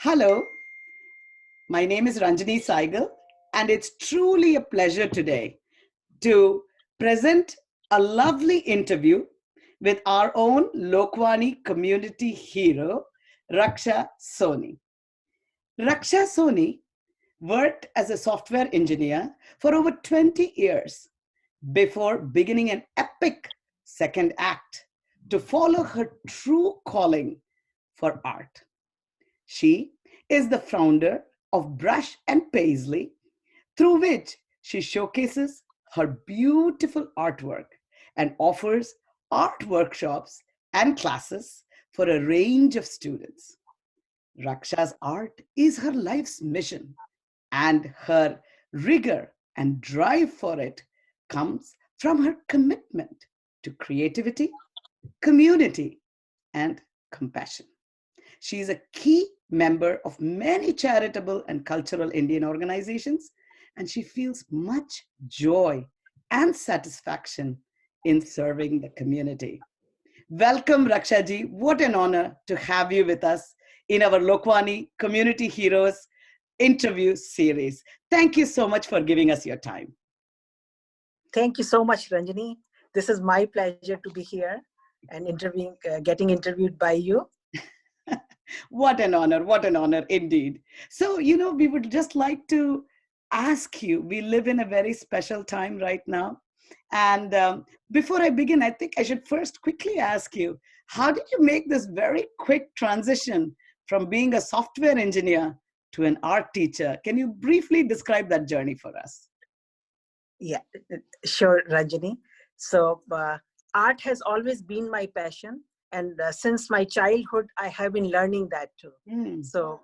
Hello, my name is Ranjani Saigal, and it's truly a pleasure today to present a lovely interview with our own Lokvani community hero, Raksha Soni. Raksha Soni worked as a software engineer for over 20 years before beginning an epic second act to follow her true calling for art. She is the founder of Brush and Paisley, through which she showcases her beautiful artwork and offers art workshops and classes for a range of students. Raksha's art is her life's mission, and her rigor and drive for it comes from her commitment to creativity, community, and compassion. She is a key member of many charitable and cultural Indian organizations, and she feels much joy and satisfaction in serving the community. Welcome, Raksha ji. What an honor to have you with us in our Lokvani Community Heroes interview series. Thank you so much for giving us your time. Thank you so much, Ranjani. This is my pleasure to be here and getting interviewed by you. What an honor indeed. So, we would just like to ask you, we live in a very special time right now. And before I begin, I think I should first quickly ask you, how did you make this very quick transition from being a software engineer to an art teacher? Can you briefly describe that journey for us? Yeah, sure, Ranjani. So art has always been my passion. And since my childhood, I have been learning that too. So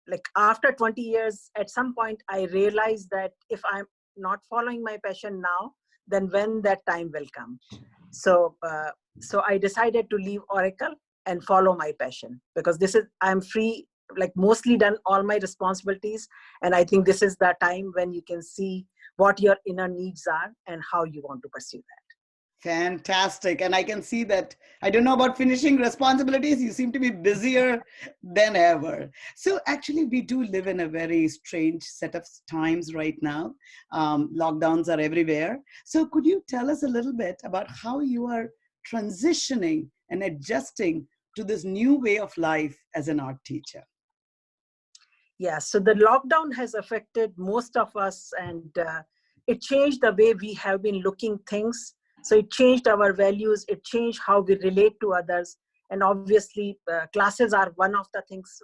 like after 20 years, at some point, I realized that if I'm not following my passion now, then when that time will come. So I decided to leave Oracle and follow my passion, because I'm free, like mostly done all my responsibilities. And I think this is the time when you can see what your inner needs are and how you want to pursue that. Fantastic. And I can see that, I don't know about finishing responsibilities, you seem to be busier than ever. So actually, we do live in a very strange set of times right now. Lockdowns are everywhere. So could you tell us a little bit about how you are transitioning and adjusting to this new way of life as an art teacher? Yeah, so the lockdown has affected most of us, and it changed the way we have been looking things. So it changed our values, it changed how we relate to others. And obviously, classes are one of the things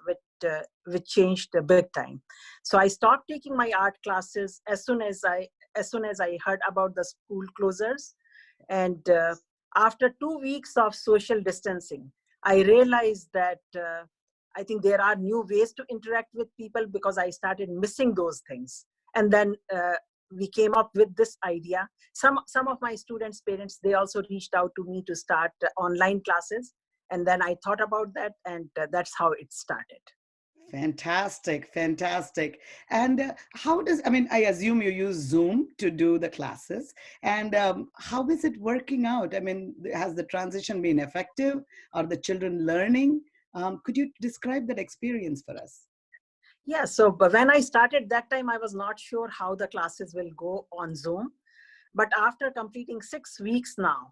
which changed big time. So I stopped taking my art classes as soon as I heard about the school closures. And after 2 weeks of social distancing, I realized that I think there are new ways to interact with people, because I started missing those things. And then we came up with this idea. Some of my students' parents, they also reached out to me to start online classes. And then I thought about that, and that's how it started. Fantastic, fantastic. And I assume you use Zoom to do the classes. And how is it working out? I mean, has the transition been effective? Are the children learning? Could you describe that experience for us? Yeah, so but when I started that time, I was not sure how the classes will go on Zoom. But after completing 6 weeks now,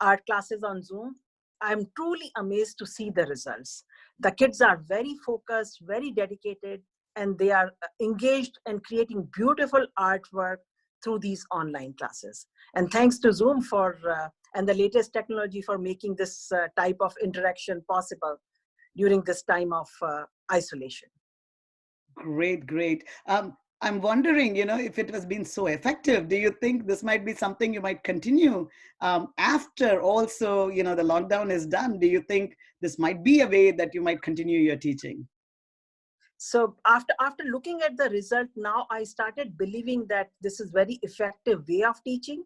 art classes on Zoom, I'm truly amazed to see the results. The kids are very focused, very dedicated, and they are engaged and creating beautiful artwork through these online classes. And thanks to Zoom and the latest technology for making this type of interaction possible during this time of isolation. Great, great. I'm wondering, if it has been so effective, do you think this might be something you might continue after also, the lockdown is done? Do you think this might be a way that you might continue your teaching? So after looking at the result, now I started believing that this is very effective way of teaching.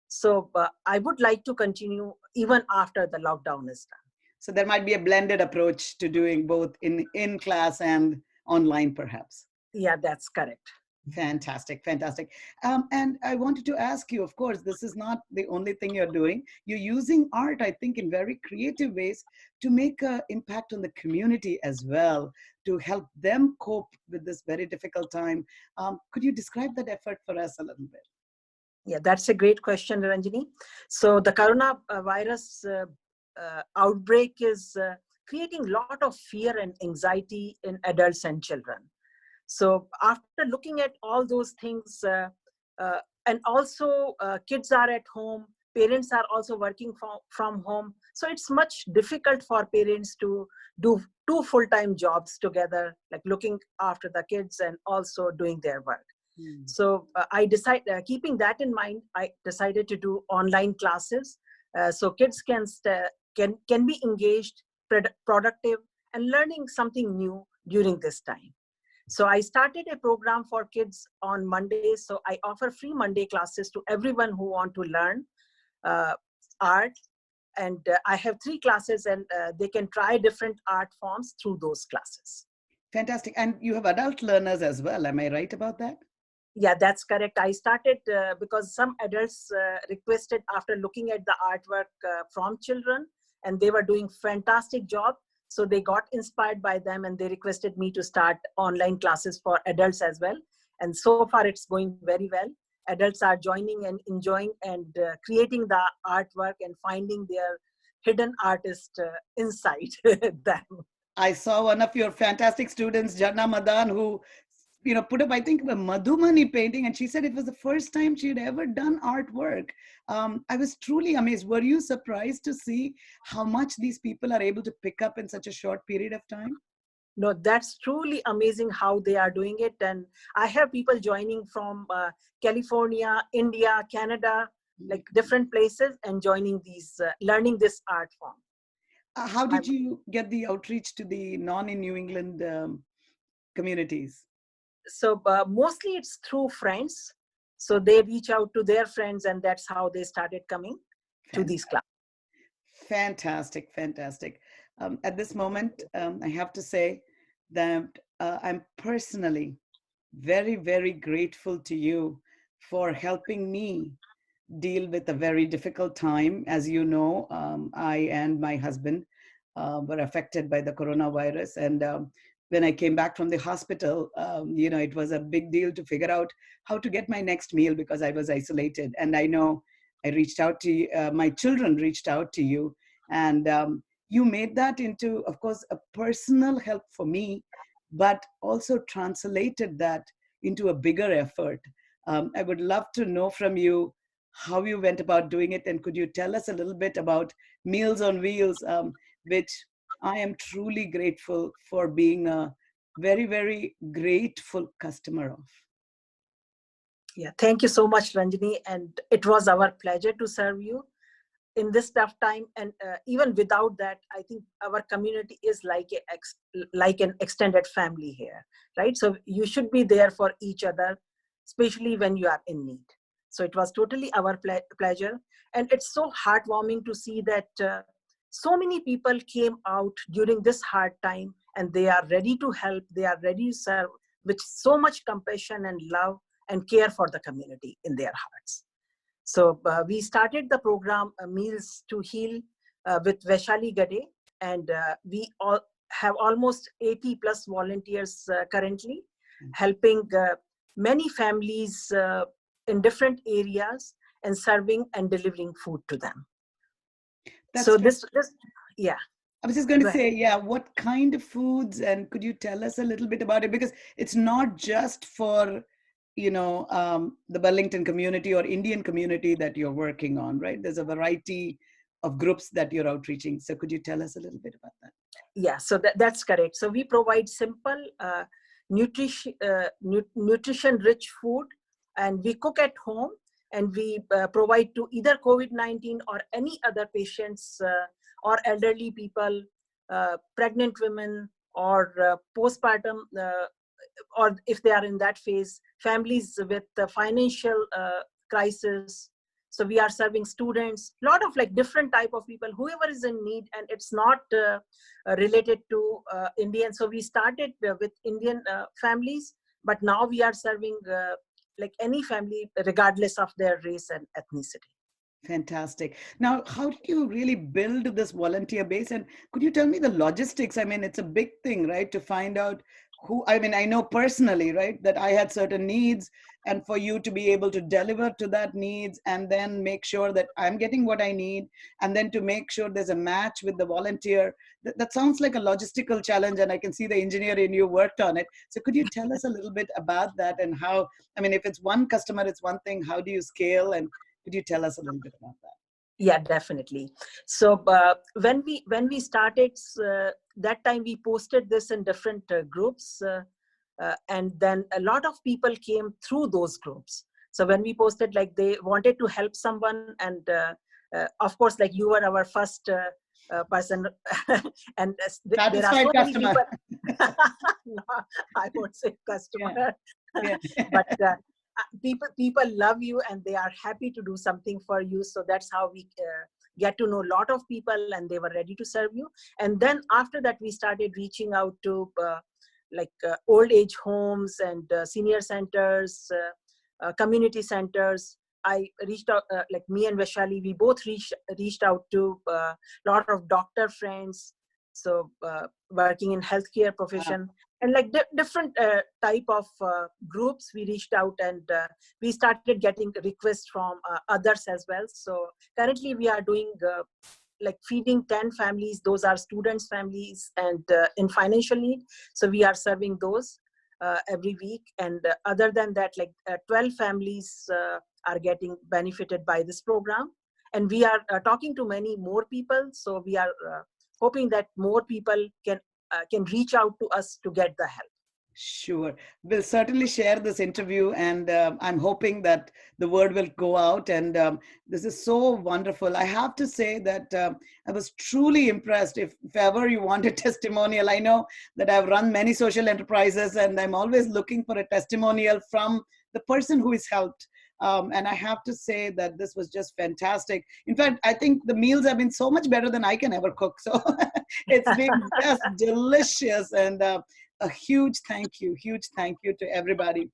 So I would like to continue even after the lockdown is done. So there might be a blended approach to doing both in class and online, perhaps. Yeah, that's correct. Fantastic, fantastic. And I wanted to ask you, of course, this is not the only thing you're doing. You're using art, I think, in very creative ways to make an impact on the community as well, to help them cope with this very difficult time. Could you describe that effort for us a little bit? Yeah, that's a great question, Ranjini. So the coronavirus outbreak is creating a lot of fear and anxiety in adults and children. So after looking at all those things, and also kids are at home, parents are also working from home. So it's much difficult for parents to do two full-time jobs together, like looking after the kids and also doing their work. Hmm. So I decided, keeping that in mind, I decided to do online classes, so kids can be engaged, productive, and learning something new during this time. So I started a program for kids on Mondays. So I offer free Monday classes to everyone who want to learn uh, art. And I have 3 classes, and they can try different art forms through those classes. Fantastic. And you have adult learners as well. Am I right about that? Yeah, that's correct. I started because some adults requested after looking at the artwork from children, and they were doing fantastic job. So they got inspired by them, and they requested me to start online classes for adults as well. And so far, it's going very well. Adults are joining and enjoying and creating the artwork and finding their hidden artist inside them. I saw one of your fantastic students, Janna Madan, who put up, I think, a Madhumani painting, and she said it was the first time she had ever done artwork. I was truly amazed. Were you surprised to see how much these people are able to pick up in such a short period of time? No, that's truly amazing how they are doing it. And I have people joining from California, India, Canada, like different places, and joining these, learning this art form. How did I'm, you get the outreach to the non in New England communities? so mostly it's through friends. So they reach out to their friends, and that's how they started coming to these classes. Fantastic, fantastic. At this moment, I have to say that I'm personally very, very grateful to you for helping me deal with a very difficult time. As you know, I and my husband were affected by the coronavirus. And when I came back from the hospital, it was a big deal to figure out how to get my next meal because I was isolated. And I know I reached out to you, my children reached out to you, and you made that into, of course, a personal help for me, but also translated that into a bigger effort. I would love to know from you how you went about doing it, and could you tell us a little bit about Meals on Wheels, which I am truly grateful for being a very, very grateful customer of. Yeah, thank you so much, Ranjini. And it was our pleasure to serve you in this tough time. And even without that, I think our community is like an extended family here, right? So you should be there for each other, especially when you are in need. So it was totally our pleasure. And it's so heartwarming to see that so many people came out during this hard time, and they are ready to help. They are ready to serve with so much compassion and love and care for the community in their hearts. So we started the program Meals to Heal with Vaishali Gade, and we all have almost 80 plus volunteers currently, helping many families in different areas and serving and delivering food to them. That's So this, yeah. I was just going to Go ahead. say, yeah, what kind of foods, and could you tell us a little bit about it? Because it's not just for, the Burlington community or Indian community that you're working on, right? There's a variety of groups that you're outreaching. So could you tell us a little bit about that? Yeah, so that's correct. So we provide simple nutrition rich food, and we cook at home, and we provide to either COVID-19 or any other patients or elderly people, pregnant women, or postpartum, or if they are in that phase, families with financial crisis. So we are serving students, a lot of like different type of people, whoever is in need, and it's not related to Indian. So we started with Indian families, but now we are serving like any family regardless of their race and ethnicity. Fantastic. Now, how did you really build this volunteer base? And could you tell me the logistics? I mean, it's a big thing, right? To find out who, I mean, I know personally, right, that I had certain needs, and for you to be able to deliver to that needs and then make sure that I'm getting what I need, and then to make sure there's a match with the volunteer. That sounds like a logistical challenge, and I can see the engineer in you worked on it. So could you tell us a little bit about that and how, I mean, if it's one customer, it's one thing, how do you scale? And could you tell us a little bit about that? Yeah, definitely. So when we started, that time we posted this in different groups, and then a lot of people came through those groups. So when we posted, like they wanted to help someone, and of course, like you were our first person, and there are Satisfied so many customer. people. No, I won't say Yeah. customer, Yeah. but people love you and they are happy to do something for you. So that's how we get to know a lot of people, and they were ready to serve you. And then after that we started reaching out to old age homes and senior centers, community centers. I reached out, like me and Vaishali, we both reached out to a lot of doctor friends, so working in healthcare Wow. profession, and like different type of groups we reached out, and we started getting requests from others as well. So currently we are doing like feeding 10 families. Those are students families and in financial need, so we are serving those every week. And other than that, like 12 families are getting benefited by this program, and we are talking to many more people, so we are hoping that more people can reach out to us to get the help. Sure. We'll certainly share this interview, and I'm hoping that the word will go out. And this is so wonderful. I have to say that I was truly impressed. If ever you want a testimonial, I know that I've run many social enterprises, and I'm always looking for a testimonial from the person who is helped. And I have to say that this was just fantastic. In fact, I think the meals have been so much better than I can ever cook. So it's been just delicious. And a huge thank you to everybody.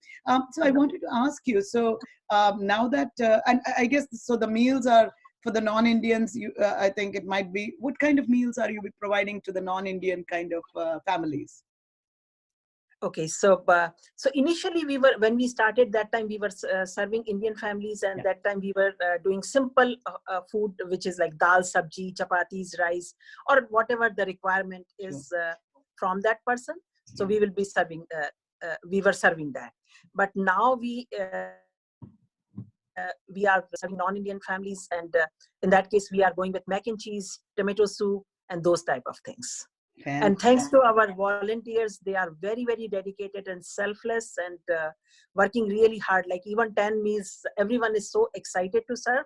So I wanted to ask you, so now that, and I guess, so the meals are for the non-Indians, I think it might be, what kind of meals are you providing to the non-Indian kind of families? Okay, so initially we were, when we started that time, we were serving Indian families, and Yeah, that time we were doing simple food, which is like dal, sabji, chapatis, rice, or whatever the requirement sure. is from that person. So Yeah. we will be serving. We were serving that, but now we are serving non-Indian families, and in that case we are going with mac and cheese, tomato soup, and those type of things. And thanks to Fantastic. our volunteers, they are very, very dedicated and selfless, and working really hard. Like even 10 meals, everyone is so excited to serve,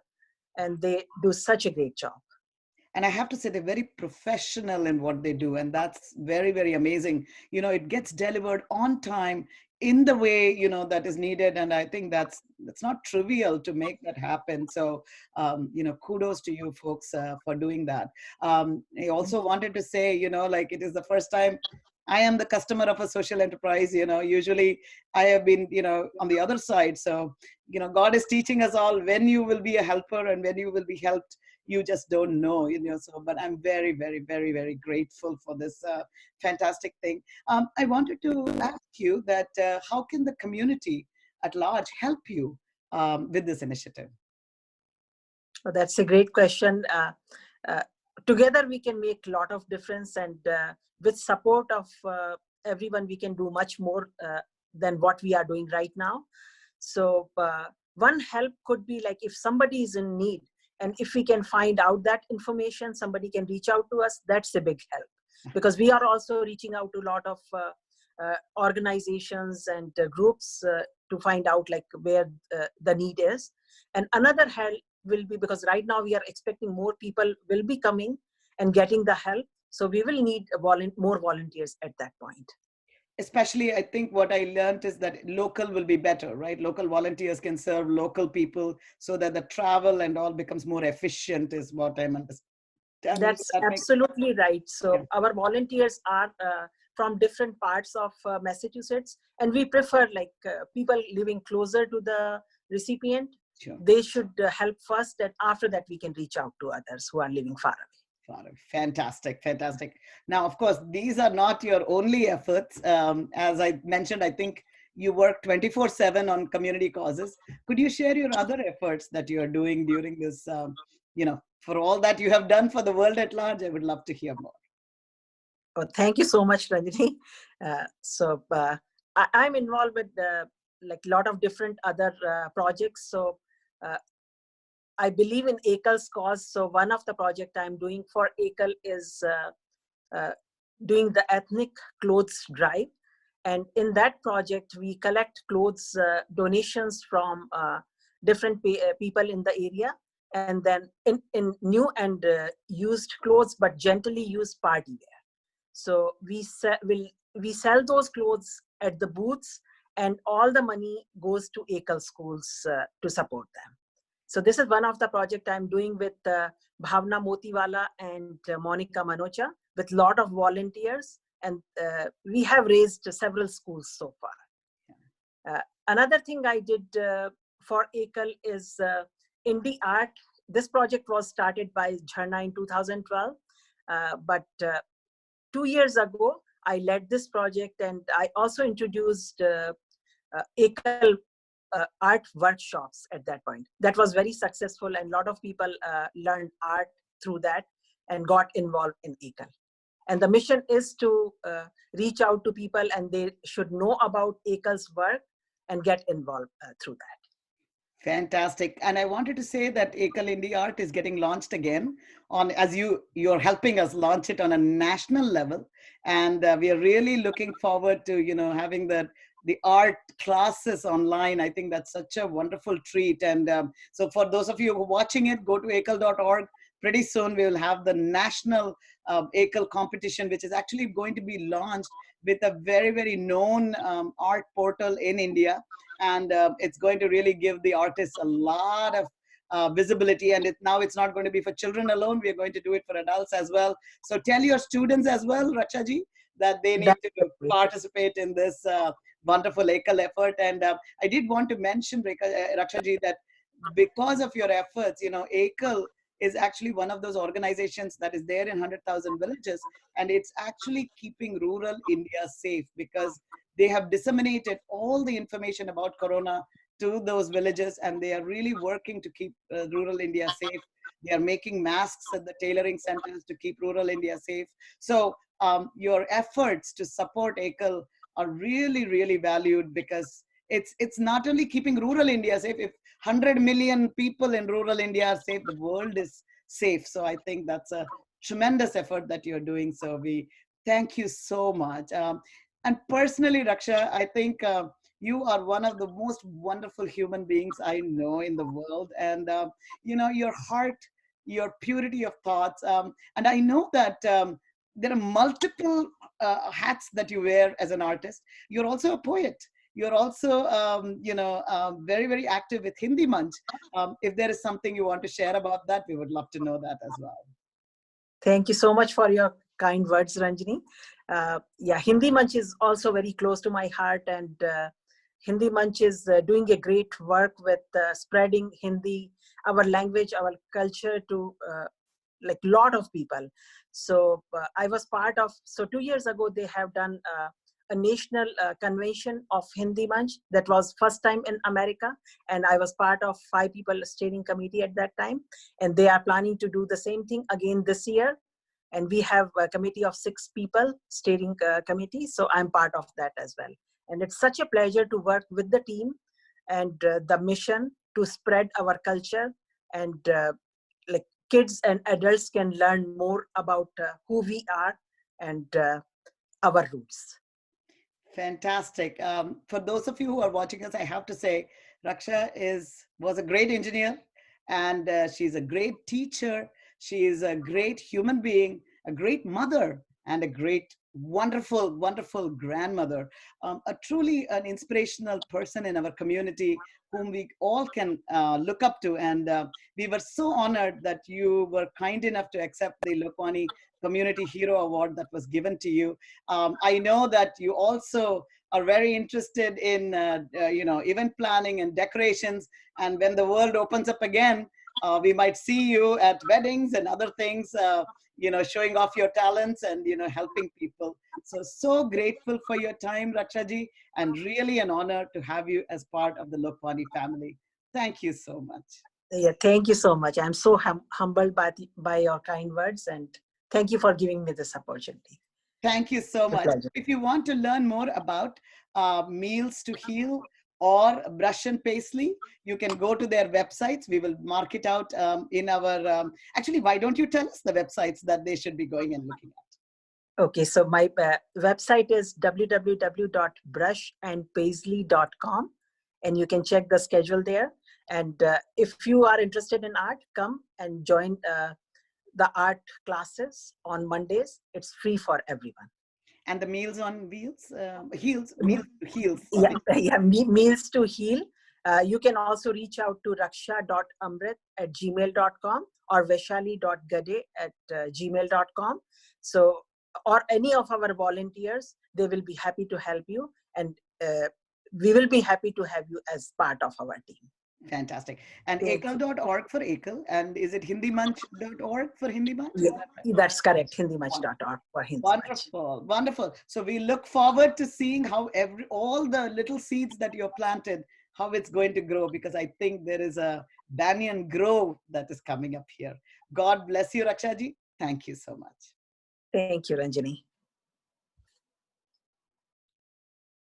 and they do such a great job. And I have to say they're very professional in what they do, and that's very, very amazing. It gets delivered on time in the way that is needed, and I think that's not trivial to make that happen. So kudos to you folks for doing that. I also wanted to say, like, it is the first time I am the customer of a social enterprise. Usually I have been on the other side. So God is teaching us all, when you will be a helper and when you will be helped, you just don't know. So, but I'm very, very, very, very grateful for this fantastic thing. I wanted to ask you that how can the community at large help you with this initiative? So that's a great question. Uh, Together we can make a lot of difference, and with support of everyone, we can do much more than what we are doing right now. So one help could be like, if somebody is in need, and if we can find out that information, somebody can reach out to us, that's a big help. Because we are also reaching out to a lot of organizations and groups to find out like where the need is. And another help will be, because right now we are expecting more people will be coming and getting the help, so we will need more volunteers at that point. Especially, I think what I learned is that local will be better, right? Local volunteers can serve local people so that the travel and all becomes more efficient, is what I'm understanding. That's that makes absolutely right. yeah, So our volunteers are from different parts of Massachusetts, and we prefer like people living closer to the recipient. sure. They should help first, and after that we can reach out to others who are living far away. Fantastic, fantastic. Now, of course, these are not your only efforts. As I mentioned, I think you work 24/7 on community causes. Could you share your other efforts that you are doing during this, for all that you have done for the world at large? I would love to hear more. Oh, thank you so much, Ranjini. I'm involved with like a lot of different other projects. So uh, I believe in Ekal's cause. So one of the project I'm doing for Ekal is uh, doing the ethnic clothes drive. And in that project, we collect clothes donations from different people in the area. And then in new and used clothes, but gently used party wear. So we sell those clothes at the booths, and all the money goes to Ekal schools to support them. So this is one of the project I'm doing with Bhavna Motiwala and Monica Manocha with lot of volunteers, and we have raised several schools so far. Another thing I did for Ekal is indie art. This project was started by Jharna in 2012, but 2 years ago, I led this project, and I also introduced Ekal art workshops at that point. That was very successful, and a lot of people learned art through that and got involved in Ekal. And the mission is to reach out to people, and they should know about Ekal's work and get involved through that. Fantastic. And I wanted to say that Ekal Indie Art is getting launched again on, as you're helping us launch it on a national level. And we are really looking forward to, having the art classes online. I think that's such a wonderful treat. And so for those of you who are watching it, go to ekal.org. Pretty soon we will have the national Ekal competition, which is actually going to be launched with a very, very known art portal in India, and it's going to really give the artists a lot of visibility. And now it's not going to be for children alone, we are going to do it for adults as well. So tell your students as well, Rakshaji, that they need to Definitely. participate in this wonderful Ekal effort. And I did want to mention, Rakshaji, that because of your efforts, Ekal is actually one of those organizations that is there in 100,000 villages, and it's actually keeping rural India safe, because they have disseminated all the information about corona to those villages, and they are really working to keep rural India safe. They are making masks at the tailoring centers to keep rural India safe. So your efforts to support Ekal are really, really valued, because it's not only keeping rural India safe. If 100 million people in rural India are safe, the world is safe. So I think that's a tremendous effort that you're doing. So we thank you so much. And personally, Raksha, I think you are one of the most wonderful human beings I know in the world. And, your heart, your purity of thoughts. And I know that there are multiple hats that you wear as an artist. You're also a poet. You're also, very, very active with Hindi Manch. If there is something you want to share about that, we would love to know that as well. Thank you so much for your kind words, Ranjini. Yeah, Hindi Manch is also very close to my heart, and Hindi Manch is doing a great work with spreading Hindi, our language, our culture to like lot of people. So I was part of. So 2 years ago, they have done a national convention of Hindi Manch. That was first time in America, and I was part of 5 people steering committee at that time. And they are planning to do the same thing again this year. And we have a committee of 6 people steering committee. So I'm part of that as well. And it's such a pleasure to work with the team and the mission to spread our culture, and like kids and adults can learn more about who we are and our roots. Fantastic. For those of you who are watching us, I have to say, Raksha was a great engineer, and she's a great teacher. She is a great human being, a great mother, and a great wonderful, wonderful grandmother, a truly an inspirational person in our community whom we all can look up to. And we were so honored that you were kind enough to accept the Lokvani Community Hero Award that was given to you. I know that you also are very interested in, event planning and decorations. And when the world opens up again, we might see you at weddings and other things. Showing off your talents and helping people. So grateful for your time, Rakshaji, and really an honor to have you as part of the Lokvani family. Thank you so much. Yeah, thank you so much. I'm so humbled by your kind words, and thank you for giving me this opportunity. Thank you so It's a much. pleasure. If you want to learn more about Meals to Heal or Brush and Paisley, you can go to their websites. We will mark it out in our. Actually, why don't you tell us the websites that they should be going and looking at? Okay, so my website is www.brushandpaisley.com, and you can check the schedule there. And if you are interested in art, come and join the art classes on Mondays. It's free for everyone. And the Meals on Wheels, Meals to Heals. Yeah, Sorry. yeah, Meals to Heal. You can also reach out to raksha.amrit@gmail.com or vaishali.gade@gmail.com. So, or any of our volunteers, they will be happy to help you. And we will be happy to have you as part of our team. Fantastic. And Thank you. ekal.org for Ekal. And is it hindimanch.org for Hindi Manch? Is Yeah, that right? that's correct. Wonderful. Hindimatch.org for Hindi Match. Wonderful, wonderful. So we look forward to seeing how all the little seeds that you're planted, how it's going to grow, because I think there is a banyan grove that is coming up here. God bless you, Rakshaji. Thank you so much. Thank you, Ranjani.